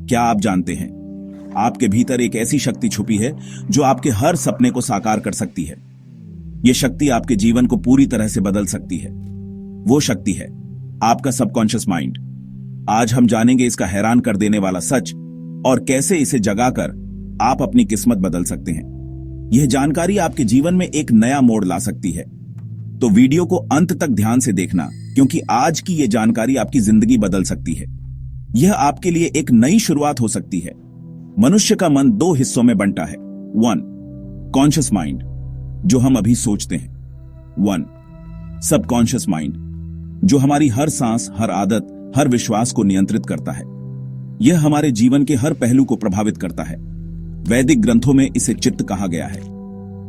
क्या आप जानते हैं, आपके भीतर एक ऐसी शक्ति छुपी है जो आपके हर सपने को साकार कर सकती है। यह शक्ति आपके जीवन को पूरी तरह से बदल सकती है। वो शक्ति है आपका सबकॉन्शियस माइंड। आज हम जानेंगे इसका हैरान कर देने वाला सच और कैसे इसे जगाकर आप अपनी किस्मत बदल सकते हैं। यह जानकारी आपके जीवन में एक नया मोड़ ला सकती है। तो वीडियो को अंत तक ध्यान से देखना, क्योंकि आज की यह जानकारी आपकी जिंदगी बदल सकती है। यह आपके लिए एक नई शुरुआत हो सकती है। मनुष्य का मन दो हिस्सों में बंटा है। 1. कॉन्शियस माइंड, जो हम अभी सोचते हैं। 1. सबकॉन्शियस माइंड, जो हमारी हर सांस, हर आदत, हर विश्वास को नियंत्रित करता है। यह हमारे जीवन के हर पहलू को प्रभावित करता है। वैदिक ग्रंथों में इसे चित्त कहा गया है।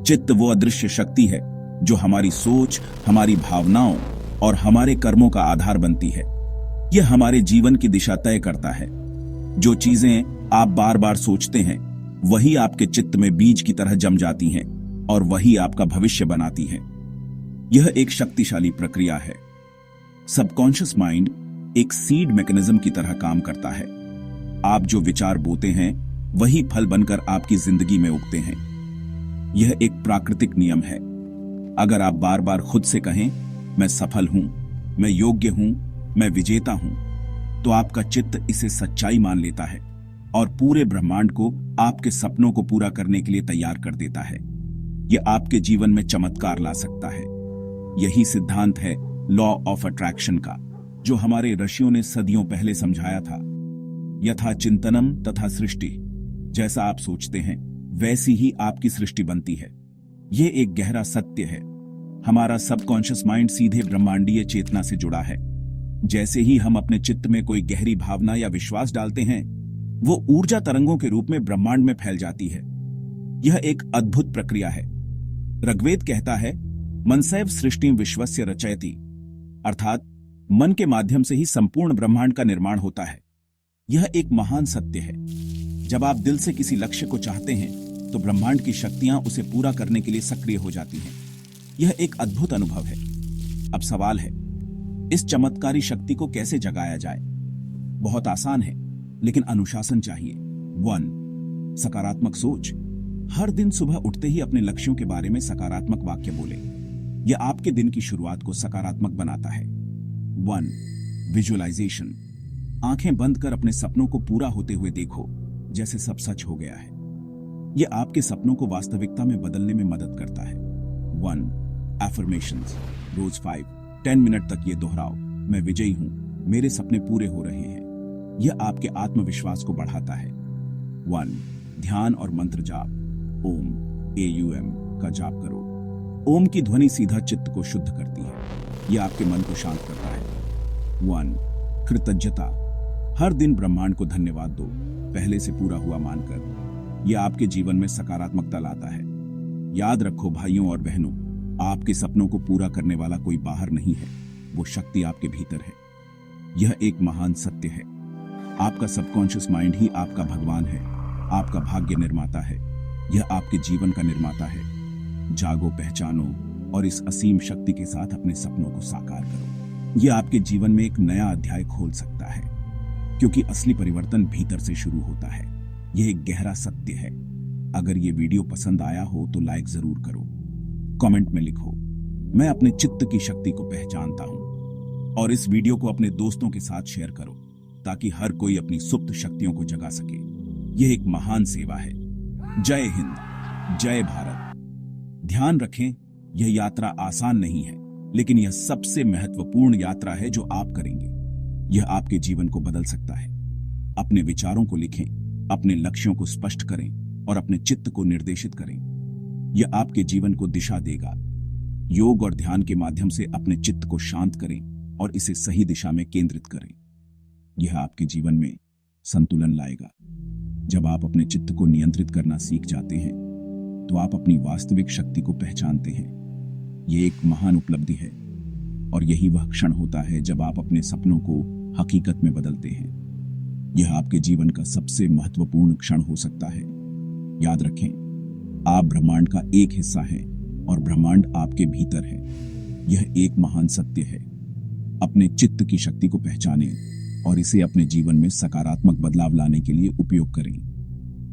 चित्त वो अदृश्य शक्ति है जो हमारी सोच, हमारी भावनाओं और हमारे कर्मों का आधार बनती है। यह हमारे जीवन की दिशा तय करता है। जो चीजें आप बार बार सोचते हैं, वही आपके चित्त में बीज की तरह जम जाती हैं और वही आपका भविष्य बनाती हैं। यह एक शक्तिशाली प्रक्रिया है। सबकॉन्शियस माइंड एक सीड मैकेनिज्म की तरह काम करता है। आप जो विचार बोते हैं, वही फल बनकर आपकी जिंदगी में उगते हैं। यह एक प्राकृतिक नियम है। अगर आप बार बार खुद से कहें, मैं सफल हूं, मैं योग्य हूं, मैं विजेता हूं, तो आपका चित्त इसे सच्चाई मान लेता है और पूरे ब्रह्मांड को आपके सपनों को पूरा करने के लिए तैयार कर देता है। यह आपके जीवन में चमत्कार ला सकता है। यही सिद्धांत है लॉ ऑफ अट्रैक्शन का, जो हमारे ऋषियों ने सदियों पहले समझाया था। यथा चिंतनम तथा सृष्टि, जैसा आप सोचते हैं वैसी ही आपकी सृष्टि बनती है। यह एक गहरा सत्य है। हमारा सबकॉन्शियस माइंड सीधे ब्रह्मांडीय चेतना से जुड़ा है। जैसे ही हम अपने चित्त में कोई गहरी भावना या विश्वास डालते हैं, वो ऊर्जा तरंगों के रूप में ब्रह्मांड में फैल जाती है। यह एक अद्भुत प्रक्रिया है। ऋग्वेद कहता है, मनसैव सृष्टिं विश्वस्य रचयति, अर्थात मन के माध्यम से ही संपूर्ण ब्रह्मांड का निर्माण होता है। यह एक महान सत्य है। जब आप दिल से किसी लक्ष्य को चाहते हैं, तो ब्रह्मांड की शक्तियां उसे पूरा करने के लिए सक्रिय हो जाती हैं। यह एक अद्भुत अनुभव है। अब सवाल है, इस चमत्कारी शक्ति को कैसे जगाया जाए? बहुत आसान है, लेकिन अनुशासन चाहिए। 1. सकारात्मक सोच। हर दिन सुबह उठते ही अपने लक्ष्यों के बारे में सकारात्मक वाक्य बोले। यह आपके दिन की शुरुआत को सकारात्मक बनाता है। 1. विजुअलाइजेशन। आंखें बंद कर अपने सपनों को पूरा होते हुए देखो, जैसे सब सच हो गया है। यह आपके सपनों को वास्तविकता में बदलने में मदद करता है। 1. एफर्मेशंस। रोज 5-10 मिनट तक ये दोहराओ, मैं विजयी हूं, मेरे सपने पूरे हो रहे हैं। यह आपके आत्मविश्वास को बढ़ाता है। 1. ध्यान और मंत्र जाप। ओम, AUM का जाप करो। ओम की ध्वनि सीधा चित्त को शुद्ध करती है। यह आपके मन को शांत करता है। 1. कृतज्ञता। हर दिन ब्रह्मांड को धन्यवाद दो, पहले से पूरा हुआ मानकर। यह आपके जीवन में सकारात्मकता लाता है। याद रखो भाइयों और बहनों, आपके सपनों को पूरा करने वाला कोई बाहर नहीं है, वो शक्ति आपके भीतर है। यह एक महान सत्य है। आपका सबकॉन्शियस माइंड ही आपका भगवान है, आपका भाग्य निर्माता है। यह आपके जीवन का निर्माता है। जागो, पहचानो और इस असीम शक्ति के साथ अपने सपनों को साकार करो। यह आपके जीवन में एक नया अध्याय खोल सकता है, क्योंकि असली परिवर्तन भीतर से शुरू होता है। यह एक गहरा सत्य है। अगर यह वीडियो पसंद आया हो तो लाइक जरूर करो। कमेंट में लिखो, मैं अपने चित्त की शक्ति को पहचानता हूं, और इस वीडियो को अपने दोस्तों के साथ शेयर करो, ताकि हर कोई अपनी सुप्त शक्तियों को जगा सके। यह एक महान सेवा है। जय हिंद, जय भारत। ध्यान रखें, यह यात्रा आसान नहीं है, लेकिन यह सबसे महत्वपूर्ण यात्रा है जो आप करेंगे। यह आपके जीवन को बदल सकता है। अपने विचारों को लिखें, अपने लक्ष्यों को स्पष्ट करें और अपने चित्त को निर्देशित करें। यह आपके जीवन को दिशा देगा। योग और ध्यान के माध्यम से अपने चित्त को शांत करें और इसे सही दिशा में केंद्रित करें। यह आपके जीवन में संतुलन लाएगा। जब आप अपने चित्त को नियंत्रित करना सीख जाते हैं, तो आप अपनी वास्तविक शक्ति को पहचानते हैं। यह एक महान उपलब्धि है, और यही वह क्षण होता है जब आप अपने सपनों को हकीकत में बदलते हैं। यह आपके जीवन का सबसे महत्वपूर्ण क्षण हो सकता है। याद रखें, आप ब्रह्मांड का एक हिस्सा हैं और ब्रह्मांड आपके भीतर है। यह एक महान सत्य है। अपने चित्त की शक्ति को पहचानें और इसे अपने जीवन में सकारात्मक बदलाव लाने के लिए उपयोग करें।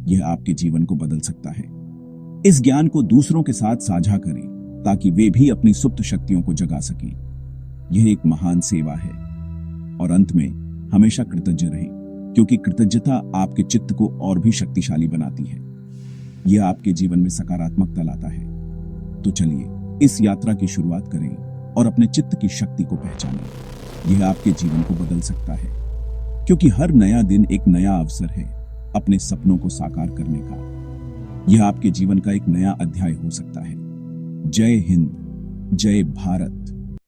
यह आपके जीवन को बदल सकता है। इस ज्ञान को दूसरों के साथ साझा करें ताकि वे भी अपनी सुप्त शक्तियों को जगा सकें। यह एक महान सेवा है। और अंत में हमेशा कृतज्ञ रहें, क्योंकि कृतज्ञता आपके चित्त को और भी शक्तिशाली बनाती है। यह आपके जीवन में सकारात्मकता लाता है। तो चलिए इस यात्रा की शुरुआत करें और अपने चित्त की शक्ति को पहचानें। यह आपके जीवन को बदल सकता है, क्योंकि हर नया दिन एक नया अवसर है अपने सपनों को साकार करने का। यह आपके जीवन का एक नया अध्याय हो सकता है। जय हिंद, जय भारत।